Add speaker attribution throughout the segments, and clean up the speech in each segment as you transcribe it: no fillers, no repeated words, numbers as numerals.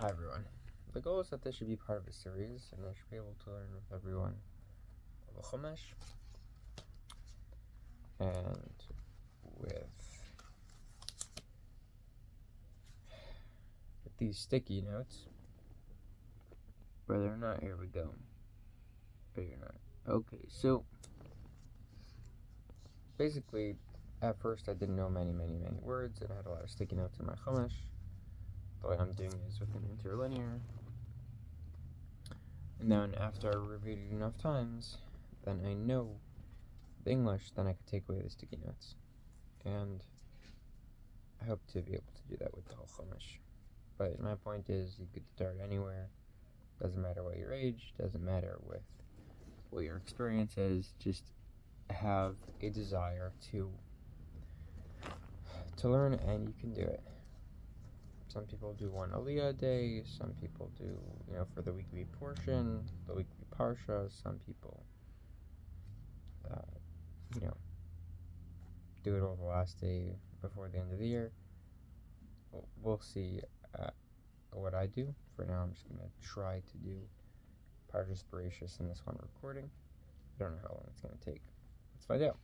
Speaker 1: Hi everyone. The goal is that this should be part of a series, and I should be able to learn with everyone the Chumash and with these sticky notes. Whether or not, here we go. Ready or not. Okay, so basically, at first I didn't know many words, and I had a lot of sticky notes in my Chumash. The way I'm doing is with an interlinear. And then after I reviewed it enough times, then I know the English, then I could take away the sticky notes. And I hope to be able to do that with the whole Chumash. But my point is, you could start anywhere. Doesn't matter what your age, doesn't matter with what your experience is. Just have a desire to learn, and you can do it. Some people do one Aliyah a day. Some people do, for the weekly portion, the weekly Parshas. Some people, do it all the last day before the end of the year. We'll see what I do. For now, I'm just going to try to do Parshas Berashit in this one recording. I don't know how long it's going to take. Let's find out.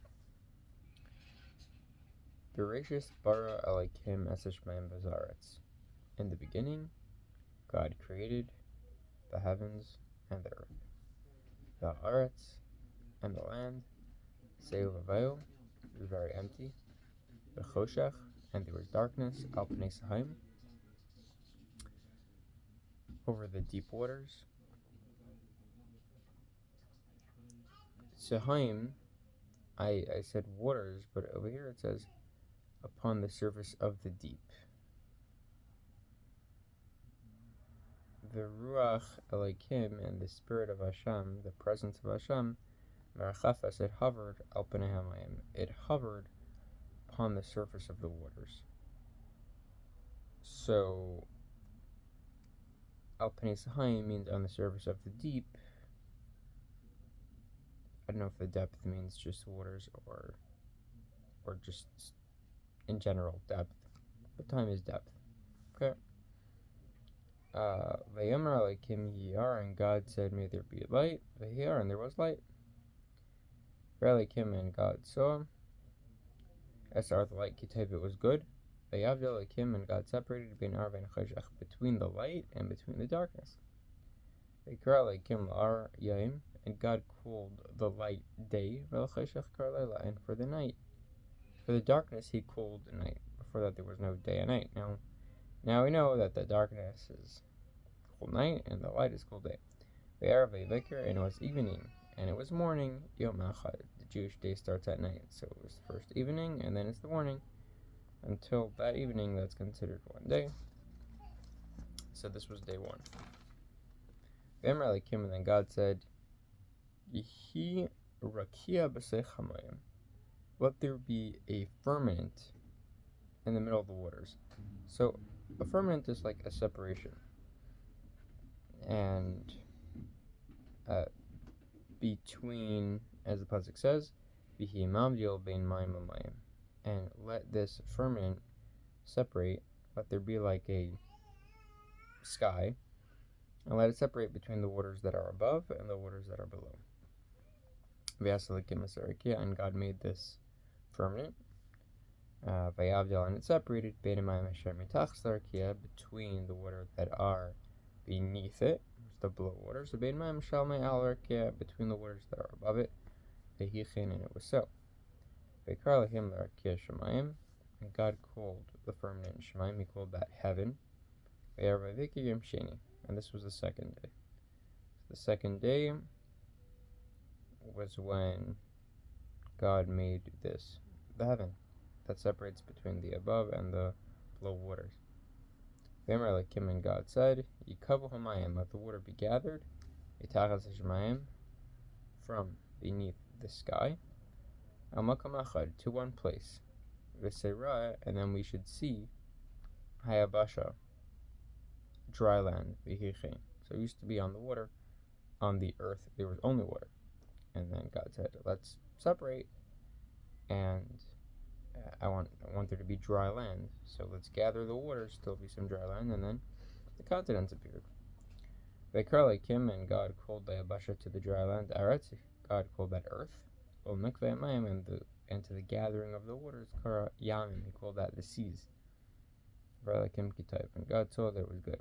Speaker 1: Berashit bara Elokim es hashamayim v'haaretz. In the beginning, God created the heavens and the earth. The haaretz and the land, se'u v'vayu, were very empty. V'choshech, and there was darkness, al pnei sahaim, over the deep waters. Sahaim, I said waters, but over here it says upon the surface of the deep. The Ruach Elokim, and the Spirit of Hashem, the presence of Hashem, Merachafes, it hovered al pnei hamayim. It hovered upon the surface of the waters. So, al pnei sahaim means on the surface of the deep. I don't know if the depth means just waters or just in general depth, but time is depth. Okay. Vayomer Elokim yiyar, and God said, may there be light. Vayiyar, and there was light. Elokim, and God saw. Esar, the light, Kitev, it was good. Vayavdel Elokim, and God separated between Ar and Cheshach, between the light and between the darkness. Vayikra Elokim l'ar yaim, and God called the light day. V'cheshach kar leila, and for the night, for the darkness, He called the night. Before that, there was no day and night. Now we know that the darkness is called night and the light is called day. Vayar vayvikir, and it was evening, and it was morning. Yom Echad, the Jewish day starts at night, so it was the first evening, and then it's the morning. Until that evening, that's considered one day. So this was day one. Vayamar Elokim, and then God said, Yehi rakia b'sei chamayim, let there be a firmament in the middle of the waters. So a firmament is like a separation, and between, as the pasuk says, V'hi mamdil bein mayim u'mayim, and let this firmament separate. Let there be like a sky, and let it separate between the waters that are above and the waters that are below. And God made this firmament. Vayavdil, and it separated between the water that are beneath it, the below waters, between the waters that are above it. And it was so. And God called the firmament Shemaim, He called that heaven. And this was the second day. The second day was when God made this, the heaven, that separates between the above and the below waters. And God said, Yikavu hamayim, let the water be gathered, Yitachas hashamayim, from beneath the sky, Al makam achad, to one place, V'seirah, and then we should see Hayabasha, dry land, V'hichein. So it used to be on the water, on the earth there was only water. And then God said, let's separate, and I want there to be dry land. So let's gather the waters, still be some dry land, and then the continents appeared. Vayikra Elohim, and God called the Yabasha to the dry land, Aretz, God called that earth. Mikveh Mayim, and to the gathering of the waters, Kara Yamim, he called that the seas. Vayikra Kitayv, and God saw that it was good.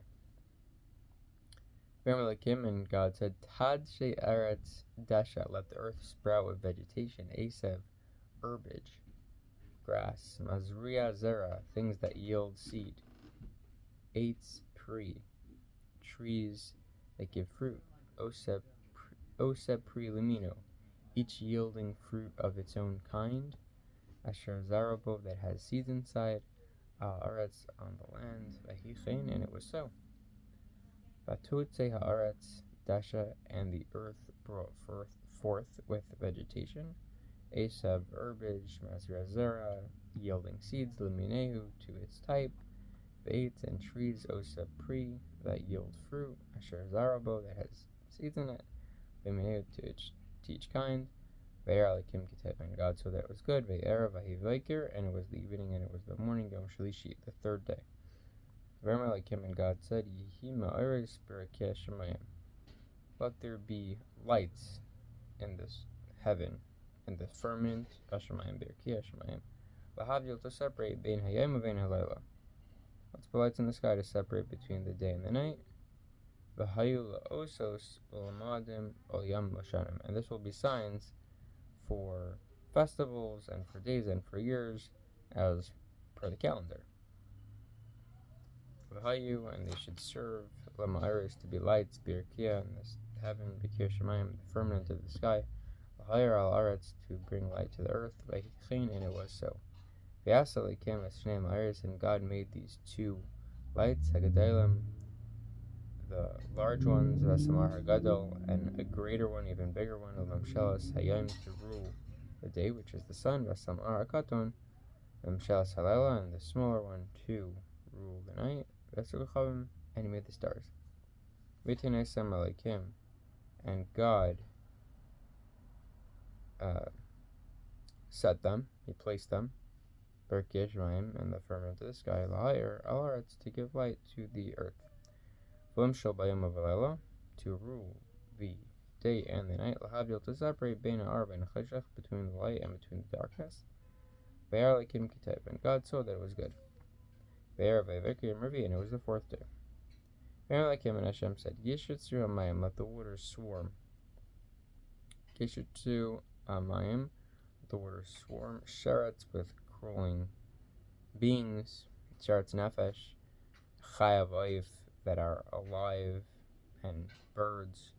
Speaker 1: Vayikra, and God said, Tad she Aretz Dasha, let the earth sprout with vegetation, Asev, herbage, grass, Mazriya Zera, things that yield seed, Eitz Pri, trees that give fruit, Oseb Pri Limino, each yielding fruit of its own kind, Asher Zarabo, that has seeds inside, Aretz, on the land, Vahichein, and it was so. Vatutse Haaretz Dasha, and the earth brought forth with vegetation, Asab, herbage, Mazria Zera, yielding seeds, Limineu, to its type, Bates, and trees, Osab Pri, that yield fruit, Asher Zarabo, that has seeds in it, Limineu, to each kind, Ve'er Elohim Kitev, and God saw that it was good, Ve'er Vahivaker, and it was the evening, and it was the morning, Yom Shalishi, the third day. Ve'er Elohim, and God said, Yehi Ma'aris Berakeh Shemayim, let there be lights in this heaven, in the firmament, Hashemayim Berakeh Shemayim, Lahavdil, to separate Bein Hayom and Bein Halayla. Let's put lights in the sky to separate between the day and the night. V'hayu la'osos u'lamadim u'yam l'shanim, and this will be signs for festivals and for days and for years, as per the calendar. V'hayu, and they should serve lama'aris, to be lights, birkia, in this heaven, b'kir shemayim, the firmament of the sky, v'hayir al aretz, to bring light to the earth, v'hichin, and it was so. V'yasa lekem eshnei ma'aris, and God made these two lights, hagadalim, the large ones, v'samar hagadol, and a greater one, even bigger one, v'mshelas hayom, to rule the day, which is the sun, v'samar hakaton, v'mshelas halayla, and the smaller one to rule the night, v'suchavim, and he made the stars. V'tinesem alekim, and God set them, he placed them, Berkei Shemaim, and the firmament of the sky, l'hayir al aretz, to give light to the earth, v'limshal bayom v'layla, to rule the day and the night, l'havdil, to separate bein ha'ar bein ha'cheshach, between the light and between the darkness. Ve'er Elohim Kitev, and God saw that it was good. Ve'er Vayikra Mervi, and it was the fourth day. Ve'er Elohim, and Hashem said, Yishitzu hamayim, let the waters swarm. Yishitzu hamayim, let the waters swarm. Sheretz, with crawling beings. Sheretz nefesh. Chayav oif, that are alive, and birds.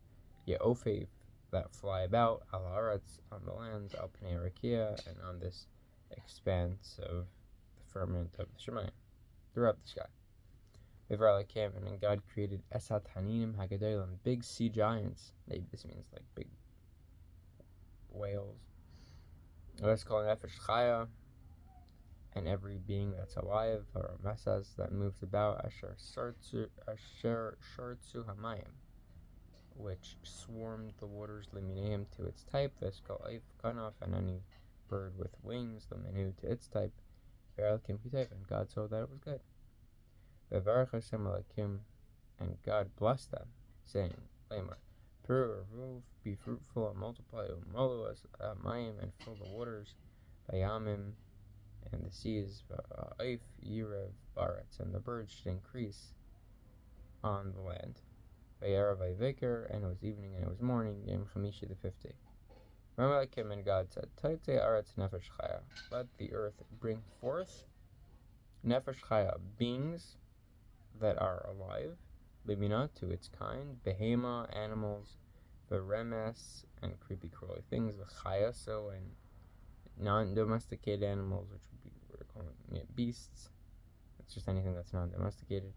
Speaker 1: Ye'ofev, that fly about. Al haaretz, on the land. Al pnei rakia, and on this expanse of the firmament of the Shemayim, throughout the sky. V'yivra Elohim, and God created esat haninim hagadolim, big sea giants. Maybe this means like big whales. Let's call nefesh chaya, and every being that's alive, or mesas, that moves about, asher shartzu hamayim, which swarmed the waters, liminehim, to its type, v'eskal kanaf, and any bird with wings, liminu, to its type, v'erakim kitayv, and God saw that it was good. V'varach Hashem Elohim, and God blessed them, saying, Lamar, Peru, be fruitful and multiply, umolu as mayim, and fill the waters, bayamim, and the seas, v'aif yirev baretz, and the birds should increase on the land. V'yarav vayikra, and it was evening and it was morning, yom chamishi, the 5th day. Elohim, and God said, Taitze aretz nefesh chaya, let the earth bring forth nefesh chaya, beings that are alive, libina, to its kind, behema, animals, beremes, and creepy crawly things, v'chayaso, and non-domesticated animals, which would be, we're calling beasts. It's just anything that's non-domesticated.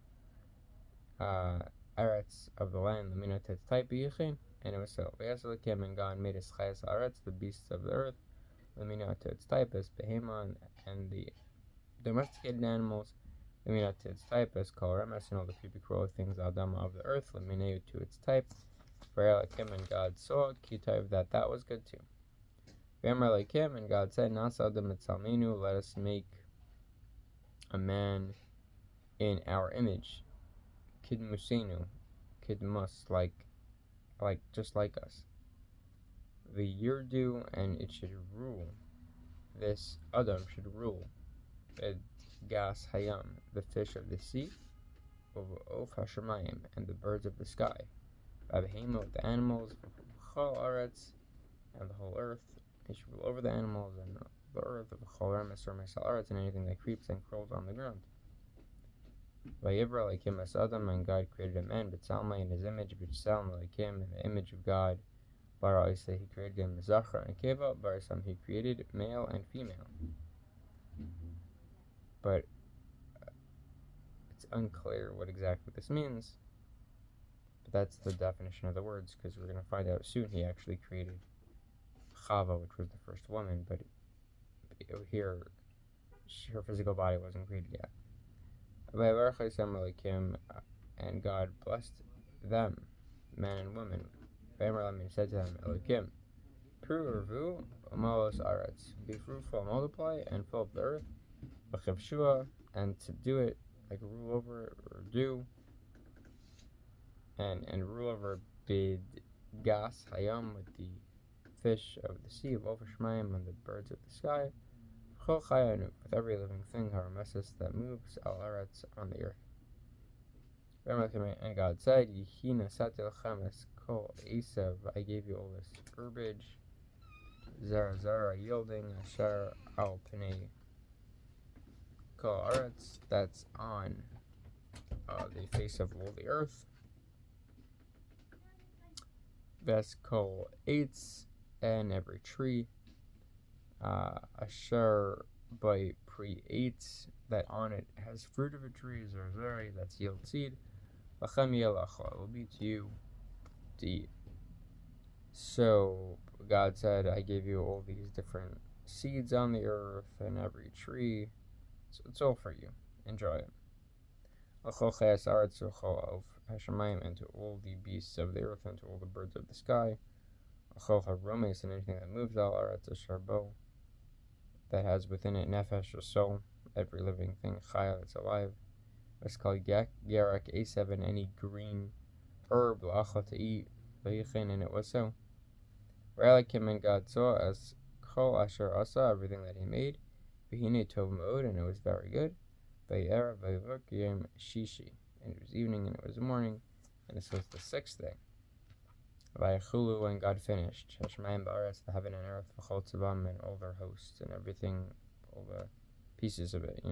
Speaker 1: Aretz, of the land, limina, to its type, b'yichin, and it was so. V'yasalakim, and God made his chayas aretz, the beasts of the earth, limina, to its type, as behema, and the domesticated animals, limina, to its type, as kol remes, and all the creepy crawly things, aldama, of the earth, limineu, to its type. V'yalakim, and God saw kitayv, that was good too. V'yamar Elohim, and God said, Nasa adam etzalmenu, let us make a man in our image. kidmusenu, kidmus, just like us. The yirdu, and it should rule. This Adam should rule. Ed gas hayam, the fish of the sea, of hashemayim, and the birds of the sky. Babahema, with the animals, chol aretz, and the whole earth. He should rule over the animals and the earth of chol remes or mesal aretz, and anything that creeps and crawls on the ground. Vayivra like him as Adam, and God created a man, B'tzalmai, in his image, B'tzalmai like him, in the image of God. Bara Isa, he created him, Zachar and Keva. Barasam, he created male and female. But it's unclear what exactly this means. But that's the definition of the words, because we're going to find out soon he actually created Chava, which was the first woman, but here, her physical body wasn't created yet. And God blessed them, men and women. And said to them, Elokim, Pruvu Amalos Aretz, be fruitful, multiply, and fill up the earth, B'chivshua, and subdue it, like rule over it, or do, and rule over Bid Gas Hayam, with the fish of the sea, V'ofashmayim, and the birds of the sky, Chol Chayanu, with every living thing, Haramesis, that moves, Al Aretz, on the earth. And God said, Yehina Satil Chames Kol Esav, I gave you all this herbage, Zara yielding, Asher Al Pnei Kol Aretz, that's on the face of all the earth. Ves Kol Eitz, and every tree, Asher by Pre Eitz, that on it has fruit of a tree, Zara, that's yield seed. Lachem yelachol, it will be to you to eat. So God said, I gave you all these different seeds on the earth and every tree. So it's all for you. Enjoy it. L'chol chayas aretz l'chol hashemayim, and to all the beasts of the earth and to all the birds of the sky. L'chol haromes, and anything that moves al aretz sharbo, that has within it nefesh or soul, every living thing, chaya, that's alive. It's called Yarak A7, any green herb, la'achla, to eat, and it was so. Ra'alakim, and God saw as Kol Asher Asa, everything that he made, V'hine Tov Ma'od, and it was very good. V'yera v'yvok yom shishi, and it was evening and it was morning, and this was the sixth day. V'yachulu, and God finished, Hashemayim ba'aretz, the heaven and earth, v'chol tzavam, and all their hosts, and everything, all the pieces of it,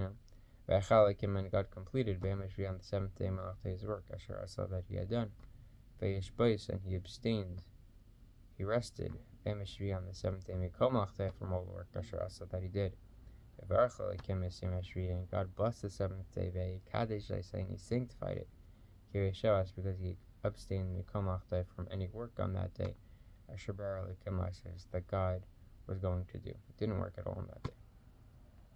Speaker 1: V'achalakim, and God completed B'yamashvi on the seventh day, Malach, work, Asher Asa, that he had done. V'yishbais, and he abstained, he rested, B'yamashvi on the seventh day, Mikol Malach, from all the work, Asher Asa, that he did. V'achalakim Yamashvi, and God blessed the seventh day, V'yikadesh, and he sanctified it, Kirishas, because he abstained Mikol Malach from any work on that day, Asher Baralakim, that God was going to do. It didn't work at all on that day.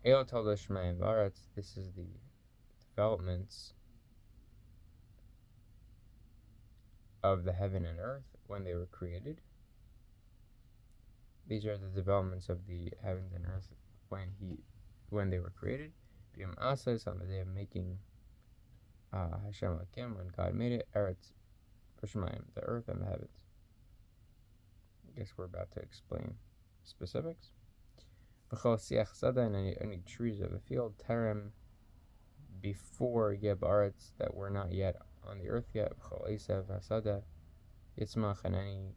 Speaker 1: This is the developments of the heaven and earth when they were created. These are the developments of the heavens and earth when they were created. B'yom Asas, on the day of making Hashem Lakim, when God made it, Eretz B'Shemayim, the earth and the heavens. I guess we're about to explain specifics. V'chol siach sada, and any trees of the field, terem, before Yeb Aretz, that were not yet on the earth yet, v'chol esav hasada, yitzmach, and any,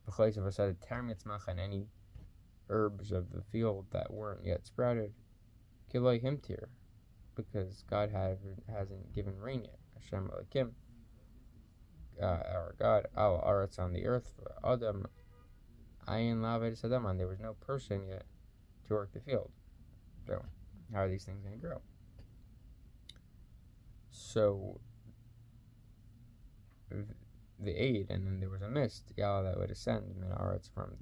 Speaker 1: v'chol esav hasada, terem yitzmach, and any herbs of the field that weren't yet sprouted, kiloi himtir, because God hasn't given rain yet. Hashem Elokim, our God, al Aretz, on the earth, for Adam, ayin laved sadam, and there was no person yet to work the field. So, how are these things going to grow? So, the aid, and then there was a mist, Yah, that would ascend min aretz, from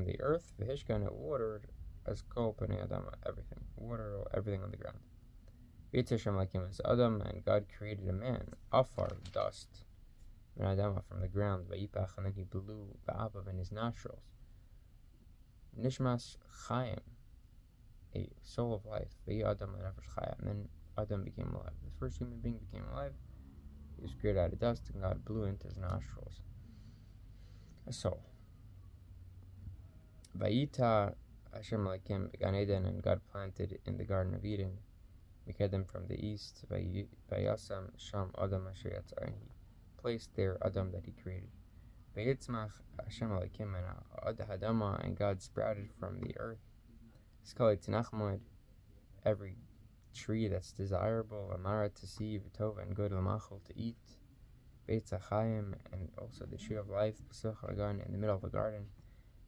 Speaker 1: the earth, v'hishkan, it watered, as kol panei adam, everything, water everything on the ground. V'yitzashem like him as Adam, and God created a man, afar, dust, min adama, from the ground, v'yipach, and then he blew ba'abav in his nostrils. Nishmas Chaim, a soul of life. Adam and Nefesh Chaya, and then Adam became alive. The first human being became alive. was created out of dust, and God blew into his nostrils a soul. Vayita Hashem Elokim began Eden, and God planted in the Garden of Eden, Mikedem from the east, Vayasam Sham Adam Asher Yatzar, and he placed there Adam that he created. Vayitzmach Hashem Elokim and Hadama, and God sprouted from the earth. Skali Tinachmod, every tree that's desirable, Amara to see, Vitova and good, Lamachol to eat, Beit Zachayim, and also the tree of life, Pesach Hagan in the middle of the garden,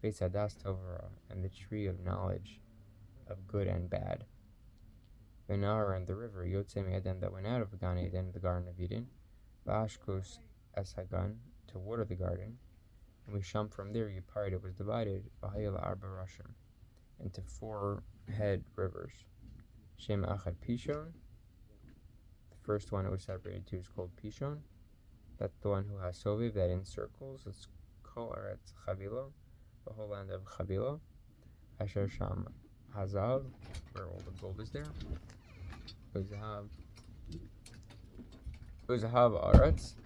Speaker 1: Beit Hadas Tovara, and the tree of knowledge of good and bad. Benar and the river, Yotzei Eden, that went out of Gan Eden, the Garden of Eden, Vashkos Es Hagan, to water the garden, and we shum from there, Yipart, it was divided, Vahayel Arba Rashim, into 4 head rivers. Shem Achad Pishon, the first one it was separated to is called Pishon. That's the one who has Soviv, that encircles. It's Kol Eretz Chavilo, the whole land of Chavilo. Asher Sham Hazav, where all the gold is there. Uzahav Aretz,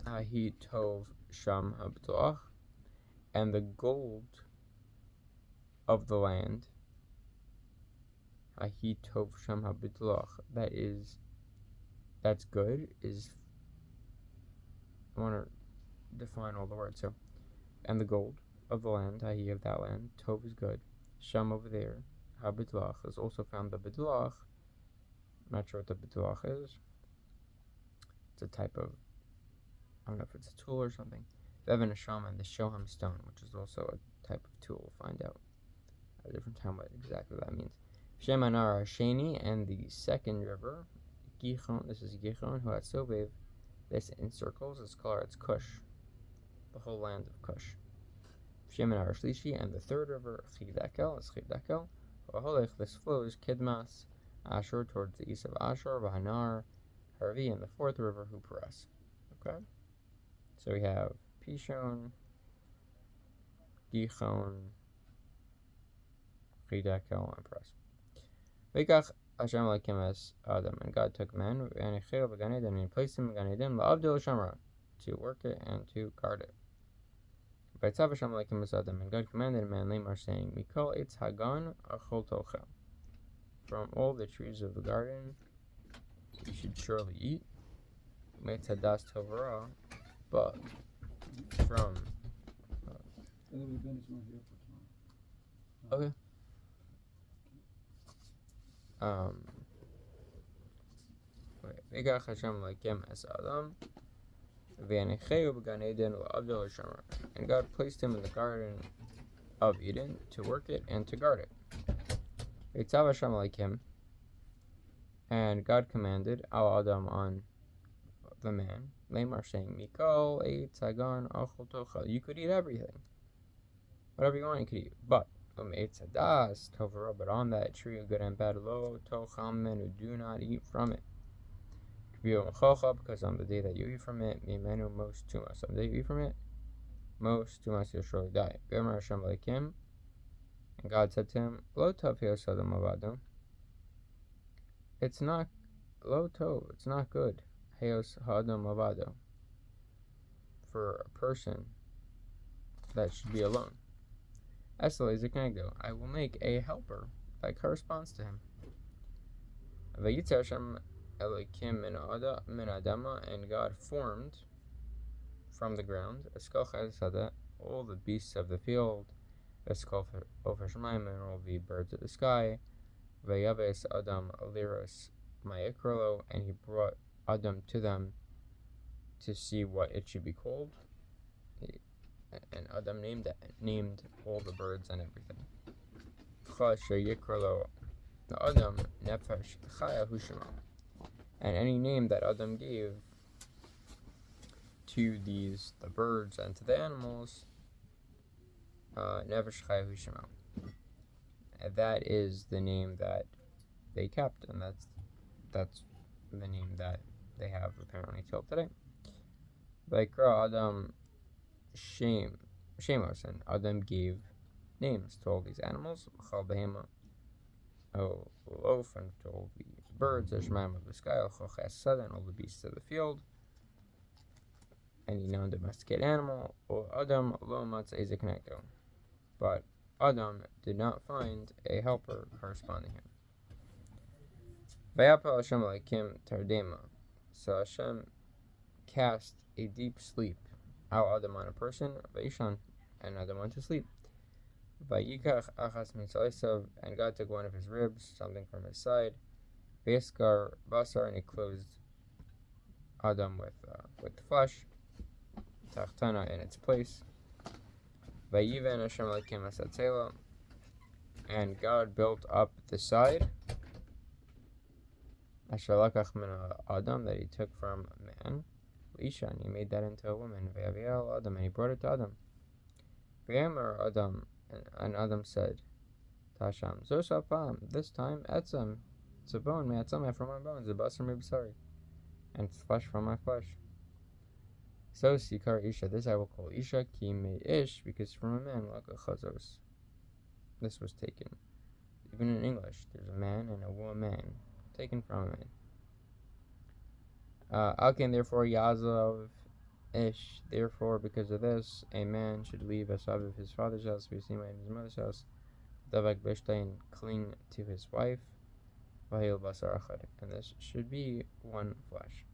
Speaker 1: Ahi Tov Sham Habtuach, and the gold of the land, Ahi Tov Sham Habtuach, that's good, is, I want to define all the words, so, and the gold of the land, Ahi of that land, Tov is good, Sham over there, Habtuach is also found the Bituach. I'm not sure what the Bituach is. It's a type of, I don't know if it's a tool or something. Bevan Hasham, and the Shoham stone, which is also a type of tool. We'll find out at a different time what exactly that means. Shem Anar Sheni, and the second river, Gichon, this is Gichon, who had Sovev, this encircles, it's called, it's Cush, the whole land of Cush. Shem Anar Shlishi, and the third river, Chidakel, is Chidakel, Vaholech, this flows, Kidmas, Ashur, towards the east of Ashur, Vahanar, Harvi, and the fourth river, Huparas. Okay? So we have Pishon, Gichon, Chidakel, and Paras. Vikach Hashem Elokim es Adam, and God took man, and he placed him in Gan Eden, La'avdil Shamra, to work it and to guard it. Vayitzav Hashem Elokim es Adam, and God commanded man, Lamar, saying, Mikol Eitz Hagan Achol Tochel, from all the trees of the garden you should surely eat, Meitz Hadas Tovara, but from okay. V'gach Hashem Elokim es Adam, v'yanecheu b'gan Eden u'avdil Hashem, and God placed him in the garden of Eden to work it and to guard it. V'yitzav Hashem Elokim, and God commanded al Adam, on the man, Lamar, saying, Mikol Eitz Hagan Achol Tochel, you could eat everything, whatever you want you could eat, but Eitz Hadas Tovara, but on that tree of good and bad, Lo Tochel Menu, do not eat from it. Because on the day that you eat from it, Mimenu most tumas, on the day you eat from it, most tumas you'll surely die. V'yamar Hashem Elokim, and God said to him, Lo Tov Heos Adam Avado, it's not Lo Tov, it's not good, Heos Ha'adam Avado, for a person that should be alone. I will make a helper that corresponds to him. Vayitzer Hashem Elokim min Adama, and God formed from the ground all the beasts of the field, and all the birds of the sky. Vayaves Adam Aliros Ma'ikrolo, and he brought Adam to them to see what it should be called. And Adam named all the birds and everything. Adam Nefesh Chaya Hushima, and any name that Adam gave to the birds and to the animals, Nefesh Chaya Hushima, that is the name that they kept, and that's the name that they have apparently till today. Vaikra Adam Shemos, and Adam gave names to all these animals, Chal Behema, Lof, and to all the birds, Ashmaim of the sky, Choches Sada, and all the beasts of the field, any non-domesticated animal, or Adam lo matza ezekneko. But Adam did not find a helper corresponding him. Vayapel Hashem Elokim tardema. So Hashem cast a deep sleep al Adam on a person, Vaishan, and Adam went to sleep. Vayikach achas mitzalesav, and God took one of his ribs, something from his side. Vayeskar basar, and he closed Adam with flesh. Tachtana in its place. Vayiven Hashem Elokim asatzela, and God built up the side. Asher lakach min Adam, that he took from man. Isha, and he made that into a woman. Vayaviel Adam, and he brought it to Adam. Vayamer Adam, and Adam said, Tasham, Zosapam, this time, Etzem, it's a bone, Me'atzameh from my bones, a basar me'basari, and it's flesh from my flesh. So Sikar Isha, this I will call Isha, Ki Me'ish, because from a man, like a chazos. This was taken. Even in English, there's a man and a woman, taken from a man. Alken, therefore, Yazov Ish, therefore, because of this, a man should leave Asav of his father's house, Visima in his mother's house, Davak Beshtain, cling to his wife, Vahil Basar Achad, and this should be one flesh.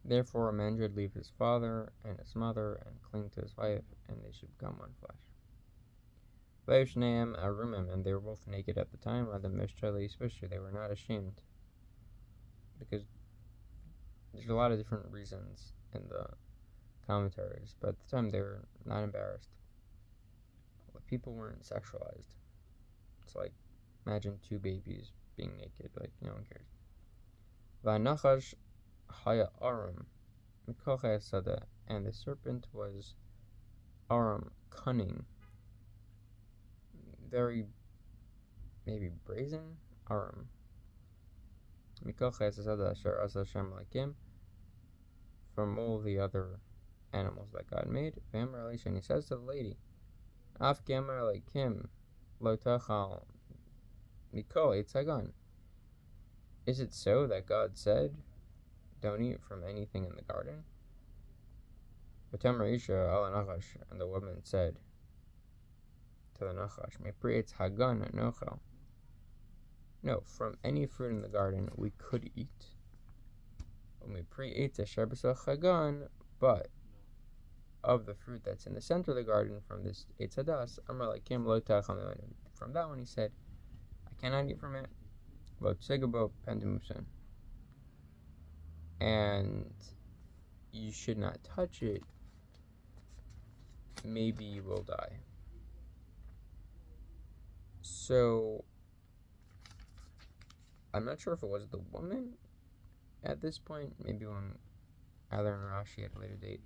Speaker 1: Therefore, a man should leave his father and his mother and cling to his wife, and they should become one flesh. Vayishneim Arumim, and they were both naked at the time, Adam Mishchali, especially they were not ashamed. Because there's a lot of different reasons in the commentaries, but at the time they were not embarrassed. The people weren't sexualized. It's like, imagine two babies being naked, like, no one cares. Va'nachash haya arum mikocha sada, and the serpent was arum, cunning, very, maybe brazen, arum. From all the other animals that God made, and he says to the lady, Af Gamar like him, Lotachal Mikol Eitzagan. Is it so that God said, don't eat from anything in the garden? But Tamarisha al Nachash, and the woman said to the Nachash, Me Prietz Hagan Nochel. No, from any fruit in the garden we could eat. But of the fruit that's in the center of the garden, from this Eitzadas, from that one he said, I cannot eat from it. And you should not touch it. Maybe you will die. So I'm not sure if it was the woman at this point, maybe when Adler and Rashi at a later date.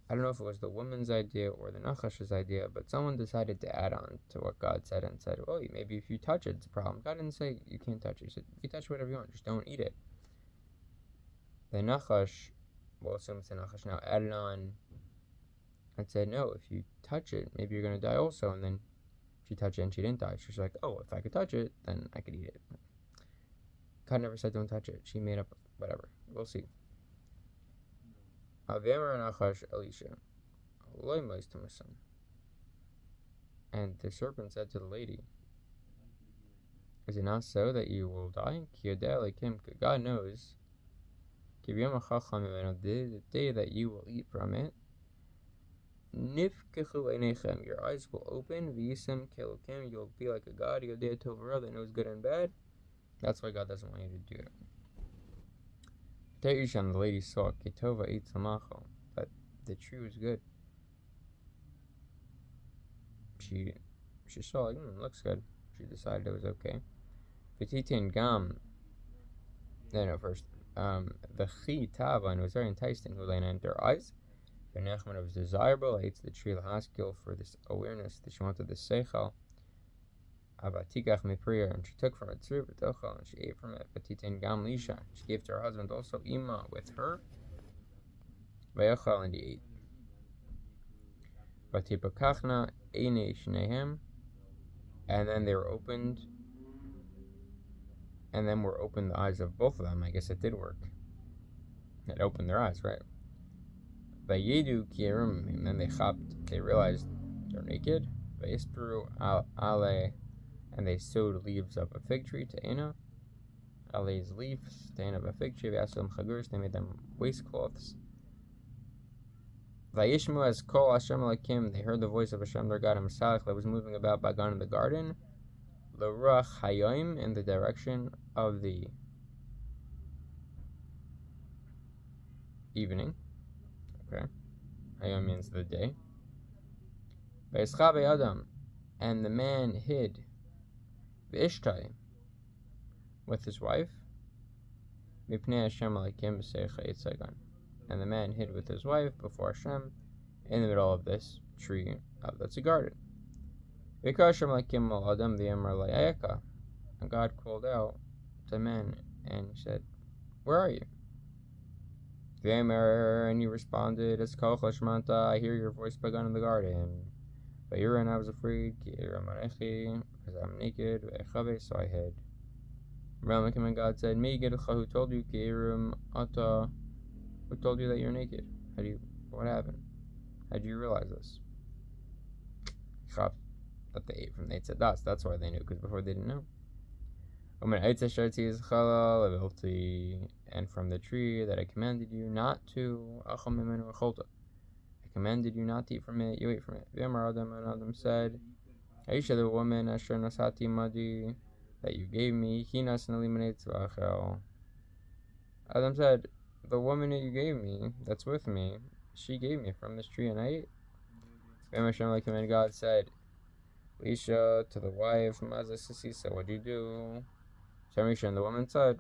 Speaker 1: I don't know if it was the woman's idea or the Nachash's idea, but someone decided to add on to what God said and said, oh, maybe if you touch it, it's a problem. God didn't say you can't touch it. He said, you touch whatever you want, just don't eat it. The Nachash, we'll assume it's the Nachash now, added on and said, no, if you touch it, maybe you're going to die also. And then she touched it and she didn't die. She's like, oh, if I could touch it, then I could eat it. God never said don't touch it. She made up whatever. We'll see. And the serpent said to the lady, is it not so that you will die? God knows. The day that you will eat from it, your eyes will open, you'll be like a God, that knows good and bad. That's why God doesn't want you to do it. The lady saw that the tree was good. She saw it, looks good. She decided it was okay. V'titin gam. No, first. The chi tava, and it was very enticing. Hulena into her eyes. V'nechman, it was desirable. I ate the tree lahaskil for this awareness that she wanted the seichel. Avatikach mepriya, and she took from it too, and she ate from it. V'titin gam lisha. She gave to her husband also ima with her. V'yachal, and he ate. V'tipakachna eine shnehem, and then they were opened. And then were opened the eyes of both of them. I guess it did work. It opened their eyes, right? Vayedu kirim, and then they realized they're naked. Vayispru ale, and they sewed leaves of a fig tree to Ena. Ale's leaves, to Ena of a fig tree. Vayasim chagurs, they made them waistcloths. Vayishmu as kol Hashem Elokim, they heard the voice of Hashem their God, and Masalach that was moving about Bagan in the garden. L'ruach hayom, in the direction of the evening. Okay, hayom means the day. Vayischabe Adam, and the man hid v'ishtai, with his wife. Mipnei Hashem Elokim b'seicha etzagan, and the man hid with his wife before Hashem in the middle of this tree that's a garden. And God called out to man and said, "Where are you?" And he responded, I hear your voice begun in the garden. And I was afraid, because I'm naked, so I hid. And God said, who told you that you're naked? What happened? How did you realize this? That they ate from the Eitz Das. That's why they knew, because before they didn't know. And from the tree that I commanded you not to, I commanded you not to eat from it, you ate from it. And Adam said, Aisha, the woman, Asher Nasati Madi, that you gave me, Adam said, the woman that you gave me, that's with me, she gave me from this tree and I ate. And God said, Lisha, to the wife, Mazasisa, what'd you do? And the woman said,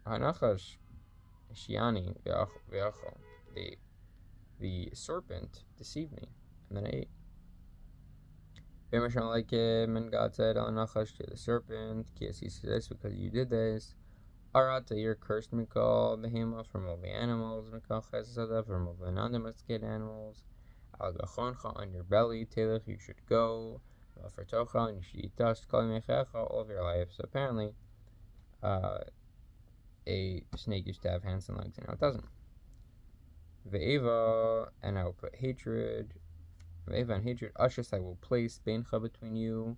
Speaker 1: Hanachash, Shiani, the serpent deceived me, and then I ate. And God said, Hanachash, to the serpent, this because you did this. Arata, you're cursed, Mikal, Behema, from all the animals, Mikal Chesada, from all the non-domesticated animals. Al Gachoncha, on your belly, Telech, you should go. Al and you should eat dust, Kal Mechecha, all of your life. So apparently, a snake used to have hands and legs, and now it doesn't. Ve'eva, and I will put hatred. Ve'eva and hatred. Ashas, I will place Beincha between you.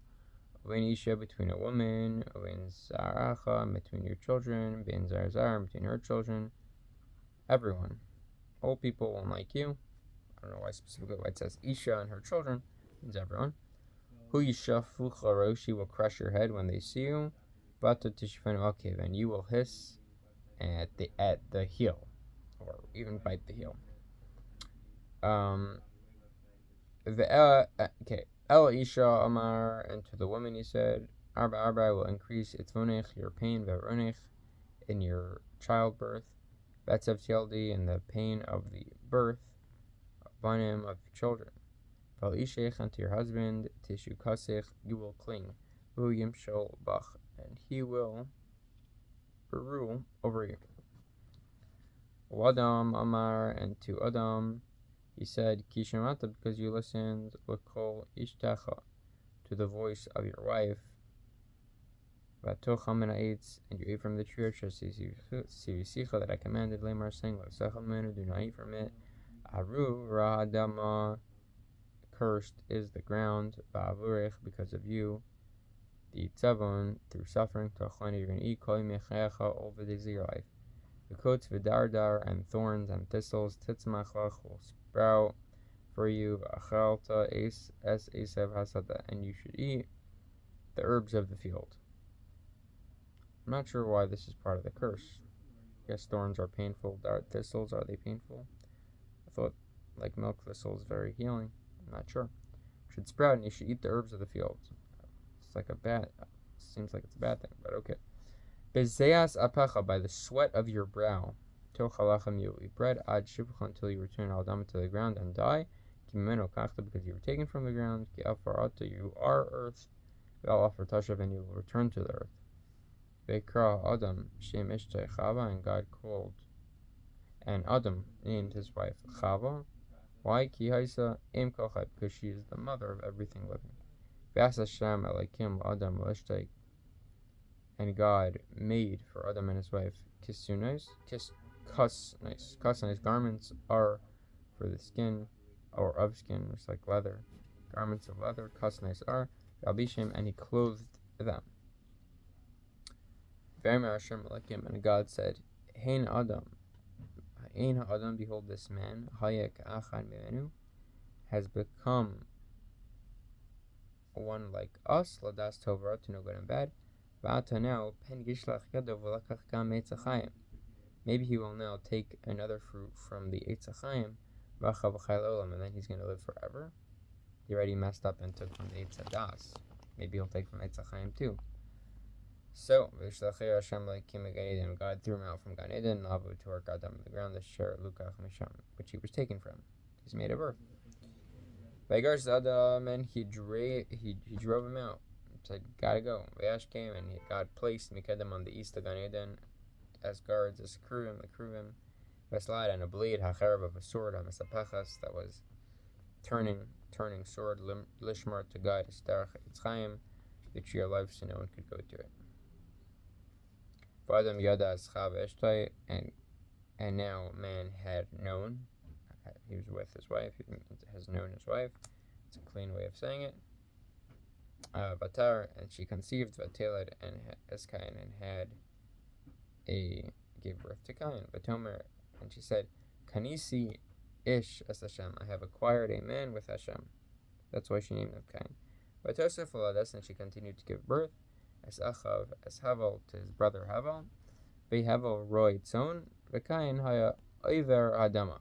Speaker 1: Ve'en Isha, between a woman. Ve'en Zaracha, between your children. Ve'en Zarzar, between her children. Everyone. All people won't like you. I don't know why specifically why it says Isha and her children. It means everyone. Hu Yishafu Charoshi will crush your head when they see you. Okay, then you will hiss at the heel, or even bite the heel. El Isha Amar, and to the woman he said, Arba will increase itvonech, your pain, ve'ronech, in your childbirth, Betzev Tieldi, in the pain of the birth, Banim, of children. Vel Ishech, and to your husband, Tishu Kasech, you will cling, Hu Yimshol Bach, and he will rule over you. Adam Amar, and to Adam he said, Kishamata, because you listened, L'kol Ishtecha, to the voice of your wife, Vatocham and you ate from the tree, that I commanded, Lemar, saying, do not eat from it. Aru Rahadama, cursed is the ground, Va'avurech, because of you. The tzavon, through suffering, Tachlani, you're going to eat Kol Mechecha, all the days of your life. The coats v'dardar, and thorns and thistles, titzmachlach, will sprout for you, Achalta es esev hasada, and you should eat the herbs of the field. I'm not sure why this is part of the curse. I guess thorns are painful, thistles, are they painful? I thought like milk thistle is very healing. I'm not sure. You should sprout and you should eat the herbs of the field. Seems like it's a bad thing, but okay. Bezeas apacha, by the sweat of your brow. Til chalachem, you will eat bread. Ad shivcha, until you return al dama, to the ground and die. Kimeno kachta, because you were taken from the ground. Ki afarata, you are earth. Ve'al afar tashav, and you will return to the earth. Ve'kra Adam shem ishtay Chava, and God called, and Adam named his wife Chava. Why? Ki haisa im kolchai, because she is the mother of everything living. Ve'as Hashem Elokim Adam and God made for Adam and his wife kissunos, Kasnais garments are for the skin, or of skin, just like leather. Garments of leather, kasnais are, Rabishim, and he clothed them. And God said, Hein Adam, behold this man, Hayek Achan Mimenu, has become one like us, Ladas Tovra, to know good and bad. Va'ata now, Pen Gishlach Yadav V'lakach Gam Eitz Chaim. Maybe he will now take another fruit from the Eitz Chaim, V'achav Chayil Olam, and then he's going to live forever. He already messed up and took from the Eitz Hadas. Maybe he'll take from Eitz Chaim too. So, God threw him out from Gan Eden, Lavu to work Adam on the ground, the Sher Lukach Misham, which he was taken from. He's made of earth. Vagar Zadam, and he drove him out. He said, gotta go. Vayash came, and God placed Mikedem on the east of Gan Eden as guards, as the Kruvim, Veslad, and a blade, Hacherab of a sword, Hamasapachas, that was turning sword, Lishmar, to guide Estarach Yitzchayim, the tree of life, so no one could go to it. V'adam Yada Aschav Eshtai, and now man had known, he was with his wife, he has known his wife, it's a clean way of saying it. Vatar, and she conceived, Vatelad, and Eskain, and gave birth to Cain. Vatomer, and she said, Kanisi Ish as Hashem, I have acquired a man with Hashem. That's why she named him Cain. Vatosef Aladas, and she continued to give birth, as Achav, as Havel, to his brother Havel. Havel Roy Tzon, V'Kain Haya Oiver Adama.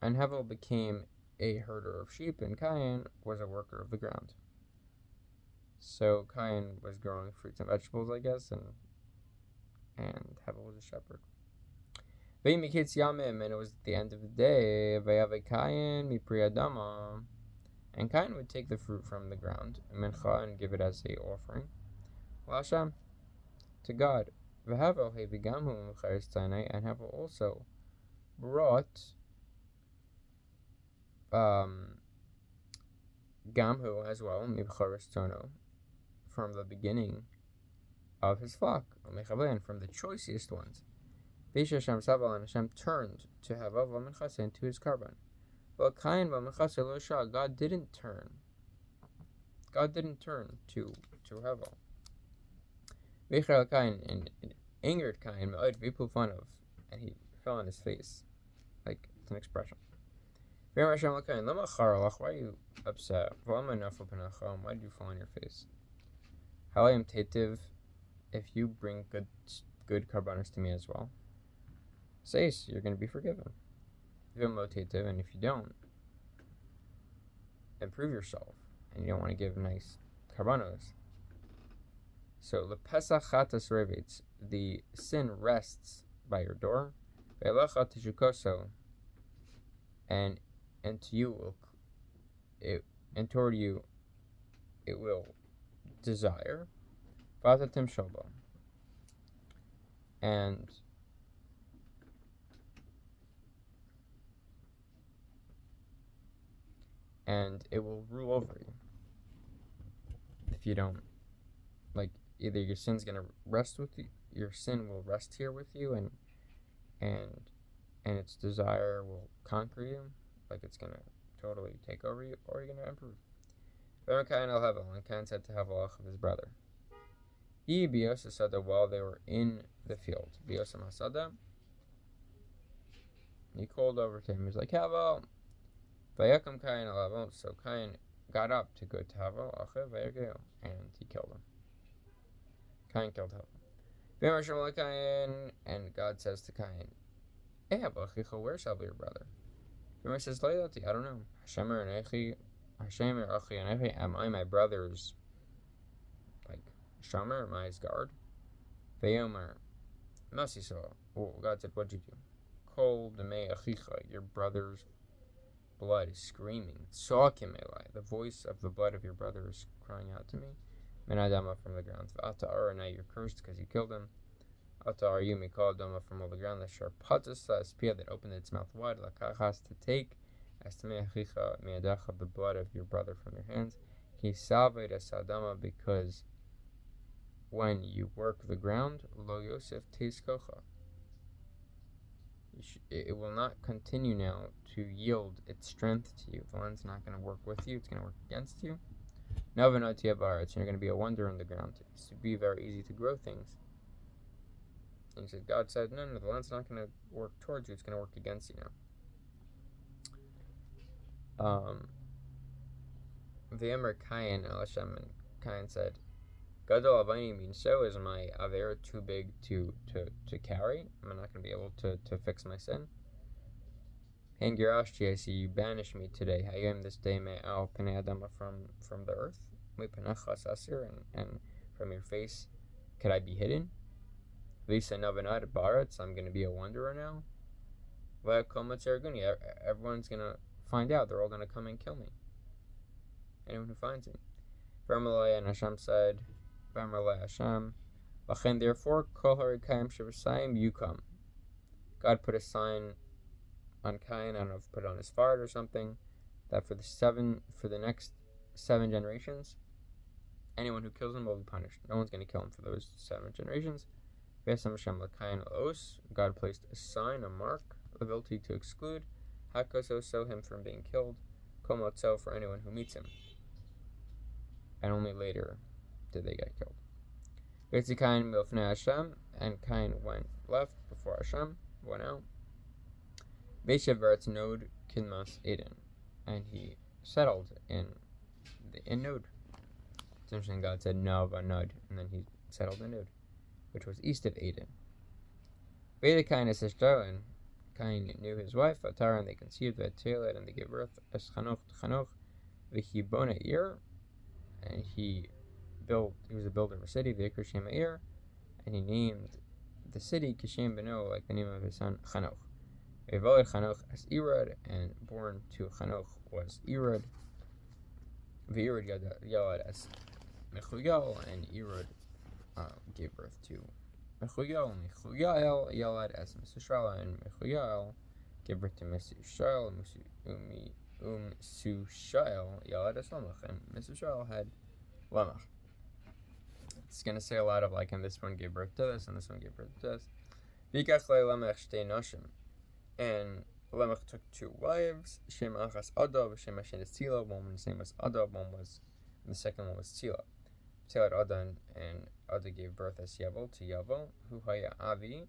Speaker 1: And Havel became a herder of sheep, and Cain was a worker of the ground. So Cain was growing fruits and vegetables, I guess, and Havel was a shepherd. V'Mikitz Yamim, and it was at the end of the day, V'Yave Cain Mipri Adama. And Cain would take the fruit from the ground, mincha, and give it as a offering, L'Hashem, to God. V'Havel hevigamhu m'charis tzanai, and Havel also brought gamhu as well, m'charis tzano, from the beginning of his flock, and from the choicest ones. V'Yishem Saval, and Hashem turned to Havel v'minchasen, to his carbon. But Cain v'minchase lo shah, God didn't turn to Havel. V'Yichel Cain, and it angered Cain, and he fell on his face, like it's an expression. Why are you upset? Why did you fall on your face? Halayim tetiv, if you bring good karbanos to me as well, says you're going to be forgiven. And if you don't, improve yourself, and you don't want to give nice karbanos. So the Pesach chatas revitz, the sin rests by your door. Ve'elecha tishukoso, and to you and toward you it will desire. V'atatim shalom, and it will rule over you. If you don't, like, either your sin's gonna rest with you, your sin will rest here with you, and its desire will conquer you, like it's gonna totally take over you, or you're gonna improve. And Cain said to Havel, his brother, Yi Biosa Sada, while they were in the field, Biosa Masada, he called over to him. He was like, Havel. Vayakam Cain Alavon. So Cain got up to go to Havel, and he killed him. Cain killed Havel. And God says to Cain, where's Havel, your brother? He says, I don't know. Am I my brother's, like, Shomer, am I his guard? Vayomer, Masiso. God said, what'd you do? Kol Demei Achicha, your brother's blood is screaming. The voice of the blood of your brother is crying out to me. Menadama, from the ground. V'ata ara, now you're cursed because you killed him. Ata are you, Mikal Dama, from all the ground. The Sharpatasa, Spia, that opened its mouth wide. Lakachas, to take. As to me'achicha, me'adacha, the blood of your brother from your hands. He salved Asadama, because when you work the ground, Lo Yosef Teis Kocha, It will not continue now to yield its strength to you. The land's not going to work with you, it's going to work against you. Navanati Abaretz, you're going to be a wonder on the ground. It's to be very easy to grow things. And he said, God said, no, the land's not going to work towards you, it's going to work against you now. V'yemer Kayin el Hashem, and Kayin said, Gadol Avayni means, so is my aver too big to carry? I'm not going to be able to fix my sin. And Girashti, I see you banish me today. Hayim, this day, me'al penei adama, from the earth. Me'penachas asir, and from your face could I be hidden? Visa navanad baratz, I'm going to be a wanderer now. Everyone's going to find out. They're all going to come and kill me. Anyone who finds me. Vermalai, and Hashem said, Vermalai Hashem, Lachen, therefore, Kol harikayim shavasayim, you come. God put a sign on Cain, I don't know if put it on his forehead or something, that for the next 7 generations, anyone who kills him will be punished. No one's going to kill him for those 7 generations. God placed a sign, a mark, ability to exclude, Hakoso, so him from being killed, Komotso, for anyone who meets him. And only later did they get killed. Cain milfnei Hashem, and Cain went left before Hashem, went out. Veshev Eretz Nod Kinmas Eden, and he settled in Nod. It's interesting, God said Nava Nod, and then he settled in Nod, which was east of Eden. Veda Cain is Ishto, and Cain knew his wife, Atara, and they conceived Vetelet, and they gave birth as Chanoch, Vihibona Ir, and he was a builder of a city, Vikr Shem Ir, and he named the city Kishem Beno, like the name of his son Chanoch. Evoled Chanoch as Irad, and born to Chanoch was Irad. Ve'irad Yalad as Mechuyal, and Irad gave birth to Mechuyal. Mechuyal Yalad as Mesushala, and Mechuyal gave birth to Mesushael. Mesushael Yalad as Lamach, and Mesushael had Lamach. It's going to say a lot of, like, and this one gave birth to this, and this one gave birth to this. Vikach Lamach Shtei Noshim. And Lamech took 2 wives, Shem Achas Adav, Shem Hashem Tzila. One was name was Adav, and the second one was Tzila. Tzila had Adan, and Ada gave birth as Yavel to Yavel, who Haya Avi.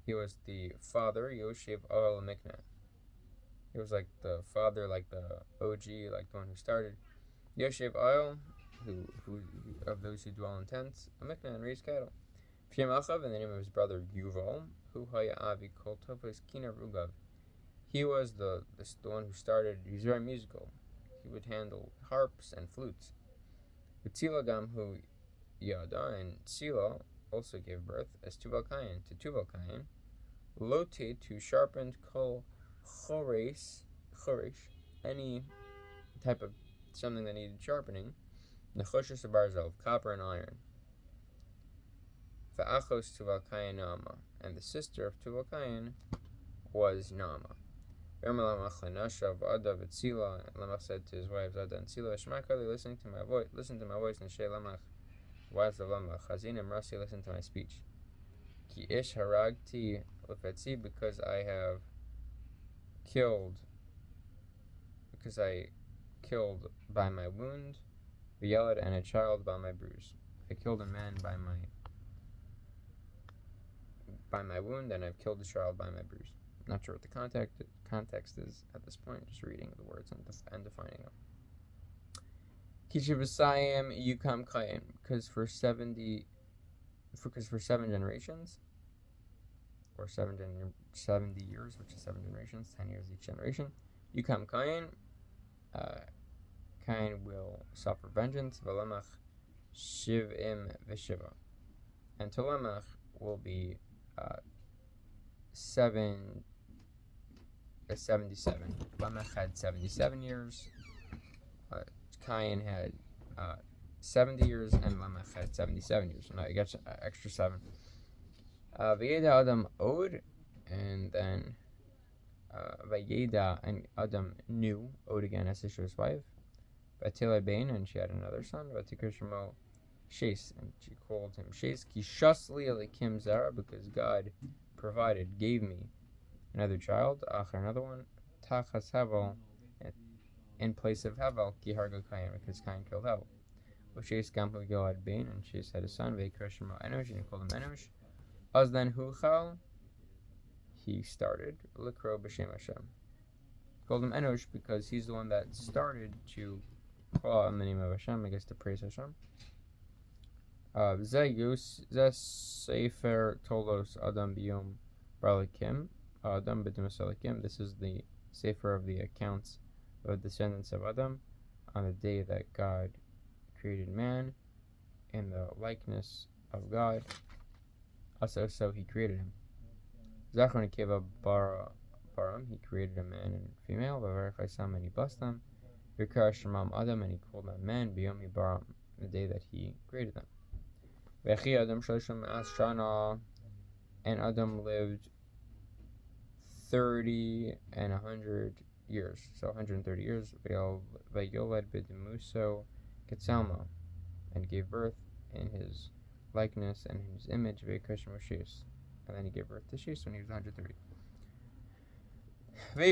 Speaker 1: He was the father, Yoshev Al Mikna. He was like the father, like the OG, like the one who started. Yoshev Al, who of those who dwell in tents, Mikna, and raise cattle. Shem Achav, and the name of his brother Yuval, who Haya Avi Kol Tovas Kina Rugav. He was the one who started. He was very musical. He would handle harps and flutes. Tzila Gam, who Yada, and Tzila also gave birth as Tuval Kayin to Tuval Kayin. Lote, to sharpened Kol Choresh, any type of something that needed sharpening. Nechoshes Barzel, copper and iron. Va'achos Tuval Kayin Nama, and the sister of Tuval Kayin was Nama. Lamach said to his wives Ada and Tzila, Shmakali, listen to my voice, and Shei Lamach, wives of Lamach, Chazin and Rasi, listen to my speech. Ki ish haragti lefetzi, because I killed by my wound, v'yelad, and a child by my bruise. I killed a man by my wound, and I've killed a child by my bruise. Not sure what the context is at this point, just reading the words and defining them. Kishivasayim Yukam Kayim, because for 7 generations, or 70 years, which is 7 generations, 10 years each generation, Yukam Kayim, Cain will suffer vengeance, V'lamach Shiv'im V'shiva, and to Lamach will be 77. Lamech had 77 years. Cain had 70 years, and Lamech had 77 years. So now you get an extra 7. Vayeda Adam Od, and then Vayeda, and Adam knew Od again as his wife. Vatila Bain, and she had another son. Vatikar Shemo Shes, and she called him Shes. Kishasli Elikim Zara, because God gave me another child, Acher, another one, Tachas Hevel, in place of Hevel, Ki Hargo Kain, because Kain killed Hevel. Ushis Gamhu Gilad Bain, and she had a son, Veikroshimo Enosh, and he called him Enosh. As then Huchal, he started, Likro B'Shem Hashem. Called him Enosh because he's the one that started to call in the name of Hashem, I guess to praise Hashem. Zeh Sefer Tolos Adam Biyom Barlakim, Adam B'Dimasalikim. This is the Sefer of the accounts of the descendants of Adam on the day that God created man in the likeness of God. Also, so he created him. Zachron Keva Baram, he created a man and female. Vavarech Hasam, and he blessed them. Vikar Shemam Adam, and he called them men. Biyomi Baram, the day that he created them. Vechi Adam Shoshim Shana, and Adam lived 30 and 100 years, so 130 years. Vayolad B'Demuso Ketsalmo, and gave birth in his likeness and in his image. Veikashim Shis, and then he gave birth to Shis when he was 130. And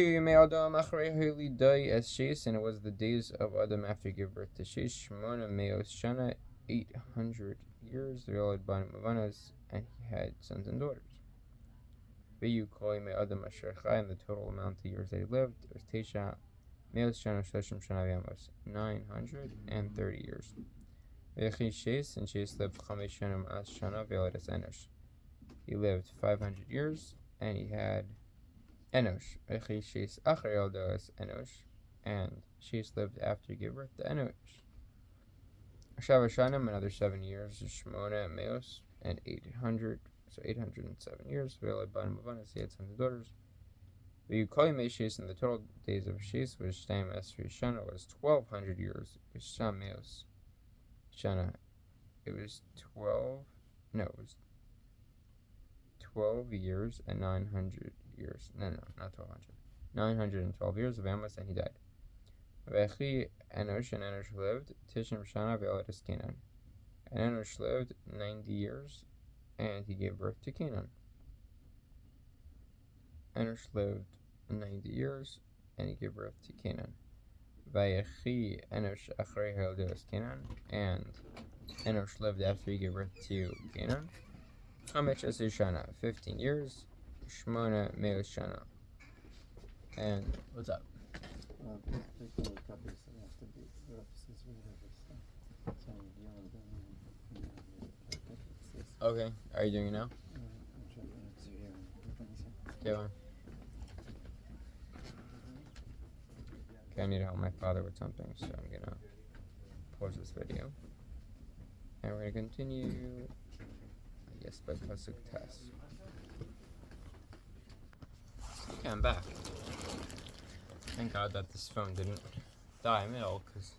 Speaker 1: it was the days of Adam after he gave birth to Shis, Shmona Meos Shana, 800 years. And he had sons and daughters. And the total amount of years that he lived was Tesha Meos Shana Shoshim Shana Vamos, 930 years. And Shis lived Chamesh Shanim As Shana Ve'Ledas Enosh. He lived 500 years, and he had Enosh. Shis Acher Yoldos Enosh, and Shis lived after he gave birth to Enosh. Shavashanim, another 7 years. Shmona Meos, and 800, so 807 years. Ve'Led Ban Mavanas, he had sons and daughters. V'Yukoi Shis, and the total days of Shis was Shtaim Esri Shana, was 1200 years. Sham Meos Shana, it was 12 years and 900 years. No, not 1200. 912 years of Amos, and he died. Vechi Enosh, and Enosh lived Tishim Shana Ve'Ledas Canaan. And Enosh lived 90 years, and he gave birth to Canaan. Enosh lived 90 years, and he gave birth to Canaan. Vayechi Enosh Achrei Ve'Ledas Canaan, and Enosh lived after he gave birth to Canaan. Chamesh Esir Shana, 15 years. Shmona Meos Shana. And what's up? Okay, are you doing it now? Okay, on. Okay, I need to help my father with something, so I'm gonna pause this video. And we're gonna continue, I guess, by Pasuk Tes. Okay, I'm back. Thank God that this phone didn't die in the middle, because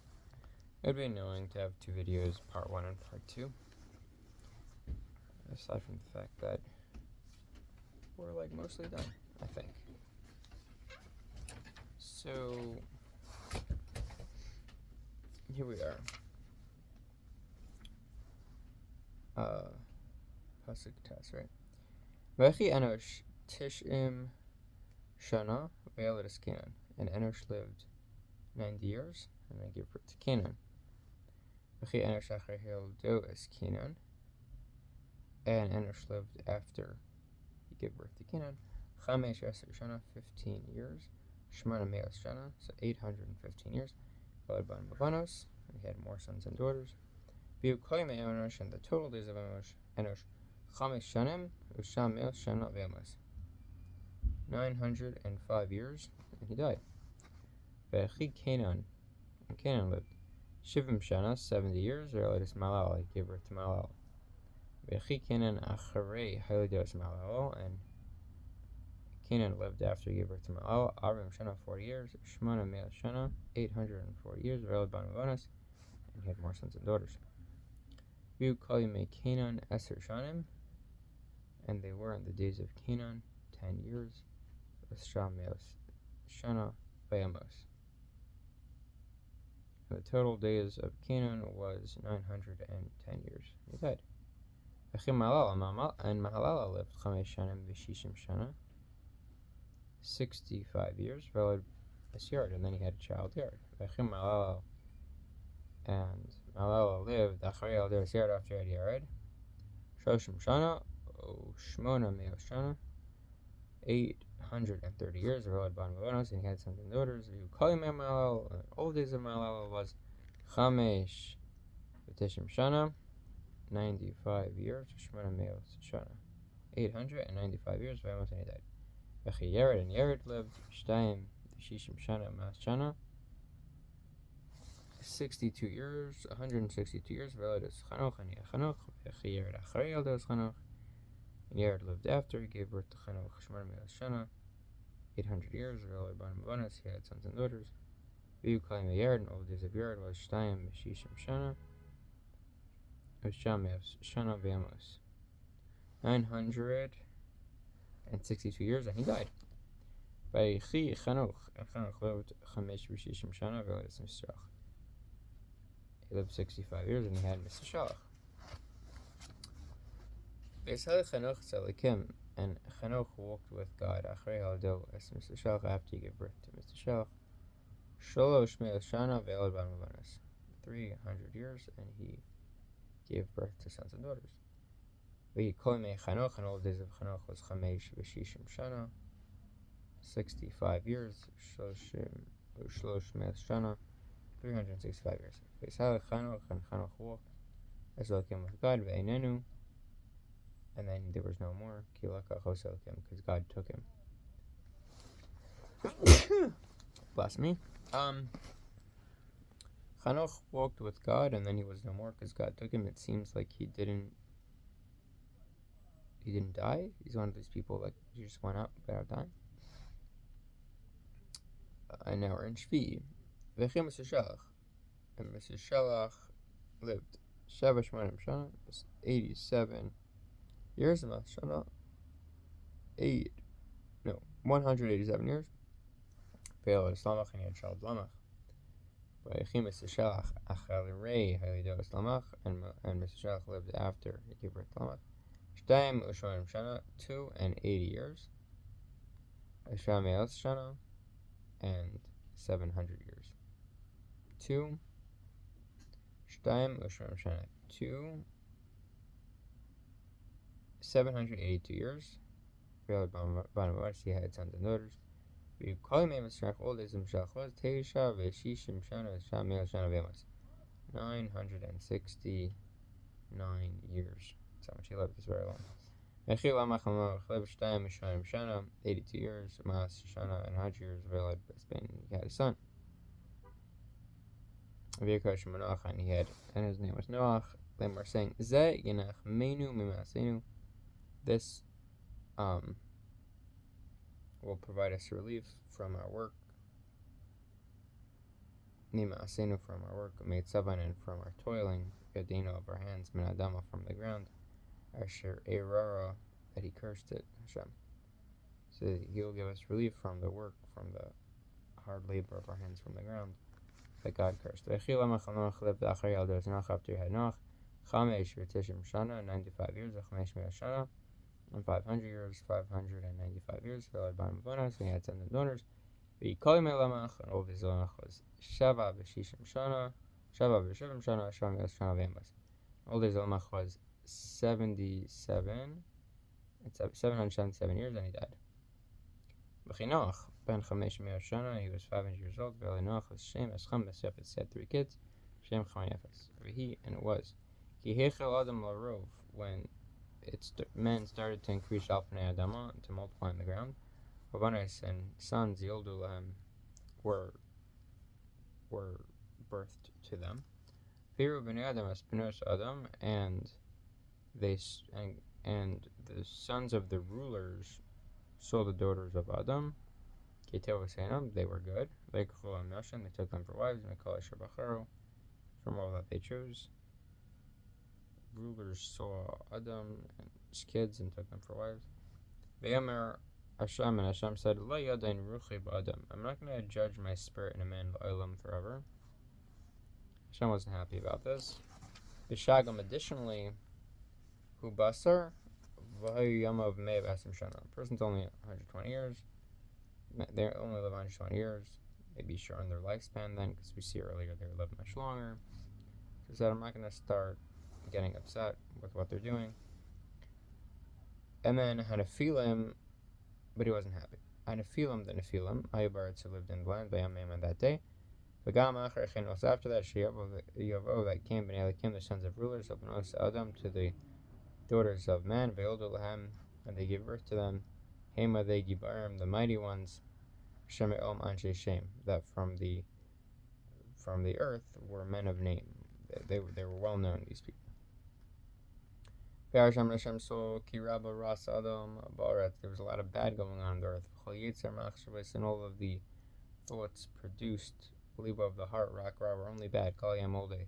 Speaker 1: it would be annoying to have two videos, part 1 and part 2. Aside from the fact that we're like mostly done, I think. So here we are. Pasuk Tes, right? Vechi Enosh Tishim Shana Ve'Ledas Canaan. And Enosh lived 90 years, and they gave birth to Canaan. Vechi Enosh Achrei Ve'Ledas Canaan. And Enosh lived after he gave birth to Canaan. Chamesh Esir Shana, 15 years. Shmona Meos Shana, so 815 years. Ve'Led Ban Mavanos, and he had more sons and daughters. V'Yukoi Enosh, and the total days of Enosh, Chamesh Shanim, Usham Meos Shana Ve'Amos, 905 years, and he died. Ve'Chi Canaan, and Canaan lived Shivim Shana, 70 years. Ve'Ledas Malal, he gave birth to Malal. Ve'Chi Canaan Acharei Halidos Malal, and Canaan lived after he gave birth to Malal. Arim Shana, 40 years. Shmona Meos Shana, 840 years. Ve'Led Ban Mavanos, and he had more sons and daughters. V'Yukoi Canaan Esir Shanim, and they were in the days of Canaan 10 years. Sham Meos Shana Ve'Amos. The total days of Canaan was 910 years. He died. And Mahalalel lived Chamesh Shanim V'Shishim Shana, 65 years. Veled Yard, and then he had a child Yard. And Malala lived Acharei Elder Yard after he had Yared. Shoshim Shana, Shmona Meo Shana, 830 years. Veled Ban Mavanos, and he had sons and daughters. Who calling him Malala, and the old days of Malala was Chamesh V'Tishim Shana, 95 years. Shmona Meo Shana, 895 years. Vamos, and he died. Vechi Yared, and Yared lived Shtayim Shishim Shana Mas Shana, 62 years, 162 years. Veled is Chanoch, and he had Chanoch. Vechi Yared Acharei Elder is Chanoch. And Yared lived after he gave birth to Chanoch, Shmona Meo Shana, 800 years. Veled Ban Mavanos, he had sons and daughters. V'yu Kalim Yared, and all the days of Yared was Shtayim Shishim Shana, Usham Meo Shana Vamos, 962 years, and he died. Vayichi Chanoch, and Chanoch lived Chamesh V'Shishim Shana. Veled is Misrach. He lived 65 years, and he had Mr. Shalach. V'yishalech Chanoch Tzalikim, and Chanoch walked with God Acharei Haldo as Mr. Shalach after he gave birth to Mr. Shalach. Sholosh Meo Shana Veled Ban Mavanos, 300 years, and he gave birth to sons and daughters. V'yikol Me Chanoch, and all the days of Chanoch was Chamesh V'Shishim Shana, 65 years. Shlosh Meo Shana, 365 years. V'yishalech Chanoch, and Chanoch walked as Elokim with God, V'einenu, and then there was no more, because God took him. Bless me. Chanoch walked with God, and then he was no more because God took him. It seems like he didn't die. He's one of these people like he just went up without dying. And now we're in Shvi. V'chim Mr. Shalach, and Mr. Shalach lived Sheva Shmonim Shana, 87 years. And Shana 187 years. Veled Islamach, and he had child Lamach. V'chim Mr. Shalach Acharei Halido Islamach, and Mr. Shalach lived after he gave birth to Lamach. Shtayim U'Shmonim Shana, 280 years. U'Sham Me'os Shana, and 700 years. 782 years. Veled Ban Mavanos, he had sons and daughters. We call him Mr. All days of Mishach was Teisha V'Shishim Shana V'Sham Meo Shana V'Amos, 969 years. That's how much he lived. It's very long. Vechi Lamach Lamach lived Shtayim Mishayim Shana, 82 years. Mas Shana, and 100 years. Veled Spain, he had a son. V'yikash Noach, and his name was Noach. Then we're saying Ze Yenach Meinu Mimasenu. This will provide us relief from our work. Mimasenu, from our work. Meitzavan, and from our toiling. Yadino, of our hands. Minadama, from the ground. Asher Erara, that he cursed it. Hashem. So he will give us relief from the work, from the hard labor of our hands from the ground that God cursed. After he had Noach, Chamesh V'Tishim Shana, 95 years. Chamesh Meo Shana, and 500 years. 595 years. Veled Ban Mavanos, and he had sons and daughters. V'yikol Me Lamach, and all of his Lamach was Sheva V'Shishim Shana, Sheva V'Shivim Shana, Sheva Meo Shana V'Amos. All his Lamach was 777 years, and he died. Noach ben Chamesh Meo Shana, he was 500 years old. Veled Noach was Shem Escham Besefetz, he had 3 kids. Shem Cham Yefes. He, and it was Ki Hechel Adam Larov, when men started to increase Alpnei Adama, to multiply in the ground. Havanes, and sons Yoldu Lahem were birthed to them. Piru Bnei Adam Espinos Adam, and the sons of the rulers saw the daughters of Adam. They were good. They took them for wives. From all that they chose. Rulers saw Adam and his kids and took them for wives. Ve'amer Hashem, and Hashem said, I'm not going to judge my spirit in a man forever. Hashem wasn't happy about this. V'shagam, additionally, hu basar v'hayu yamav me'ev asim shana. The person's only 120 years. They only live 120 years. Maybe shorten their lifespan then, because we see earlier they live much longer. He said, I'm not going to start getting upset with what they're doing. And then had a feeling, but he wasn't happy. Had a feeling, the Nephilim, Ayubaritz who lived in the land, Bayamim on that day. Also after that, Yavo that came, Bnei Elikim, the sons of rulers, of Benos Adam, to the daughters of man, Ve'oldu Lahem, and they gave birth to them. Hema they Gibarim, the mighty ones, Sheme'om Anshe Shem, that from the earth were men of name. They were well known, these people. There was a lot of bad going on the earth. And all of the thoughts produced, Liba of the heart, Rakra, were only bad. Kalyam Olde.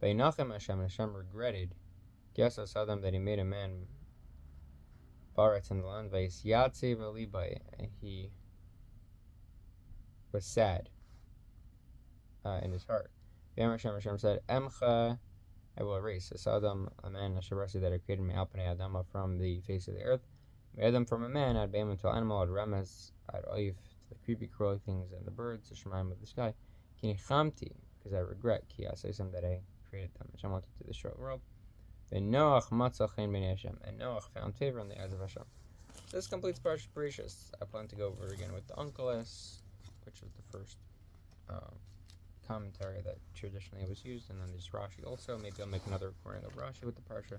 Speaker 1: Hashem regretted, Gesas Adam, that he made a man, Baratz in the land, and he was sad in his heart. Hashem said, Emcha, I will erase Adam, a man, Asherasi, that I created me, Alpane Adama, from the face of the earth. Adam from a man, I'd Baim to an animal, I'd Remes, I'd Oif, to the creepy, crawly things and the birds, the Shemaim of the sky. Kini Chamti, because I regret, Ki Asaysim, that I created them, which I wanted to destroy the world. And Noach Matzachain B'nei Hashem, and Noach found favor in the eyes of Hashem. So this completes Parshas Berashit. I plan to go over again with the Unkeles, which was the first commentary that traditionally was used, and then there's Rashi also. Maybe I'll make another recording of Rashi with the Parsha.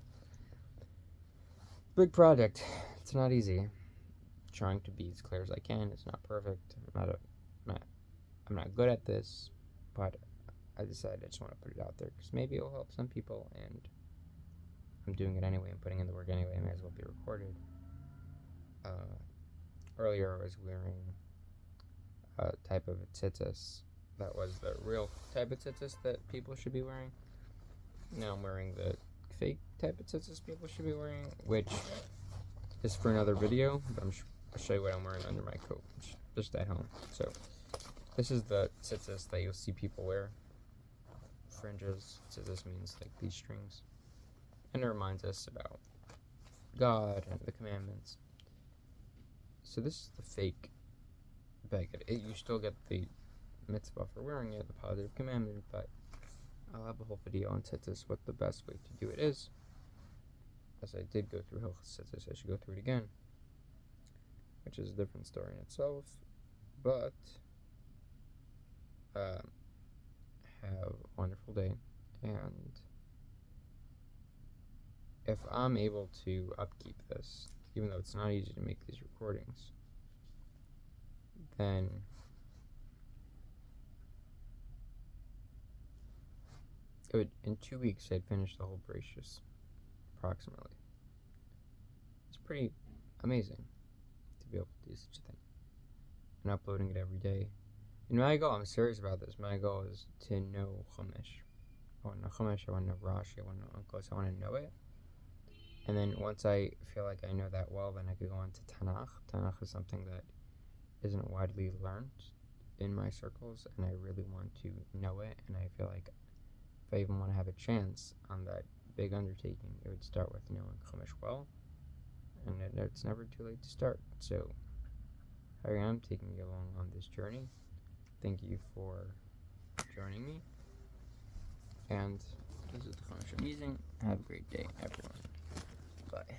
Speaker 1: Big project. It's not easy. Trying to be as clear as I can. It's not perfect. I'm not good at this, but I decided I just want to put it out there because maybe it'll help some people, and I'm doing it anyway. I'm putting in the work anyway. It may as well be recorded. Earlier I was wearing a type of tzitzis that was the real type of tzitzis that people should be wearing. Now I'm wearing the fake type of tzitzis people should be wearing, which is for another video, but I'll show you what I'm wearing under my coat, just at home. So this is the tzitzis that you'll see people wear. Fringes. Tzitzis means like these strings. And it reminds us about God and the commandments. So this is the fake beged. You still get the mitzvah for wearing it, the positive commandment, but I'll have a whole video on tzitzis, what the best way to do it is. As I did go through Hilchos Tzitzis, I should go through it again, which is a different story in itself, but have a wonderful day, and if I'm able to upkeep this, even though it's not easy to make these recordings, then it would, in 2 weeks I'd finish the whole Parshas, approximately. It's pretty amazing to be able to do such a thing, and uploading it every day. And my goal, I'm serious about this, my goal is to know Chumash. I want to know Chumash, I want to know Rashi, I want to know Unkeles, I want to know it. And then once I feel like I know that well, then I could go on to Tanakh. Tanakh is something that isn't widely learned in my circles, and I really want to know it, and I feel like if I even want to have a chance on that big undertaking, it would start with knowing Chumash well, and it's never too late to start. So here I am, taking you along on this journey. Thank you for joining me, and this is the Chumash I'm using. Have a great day, everyone. Bye.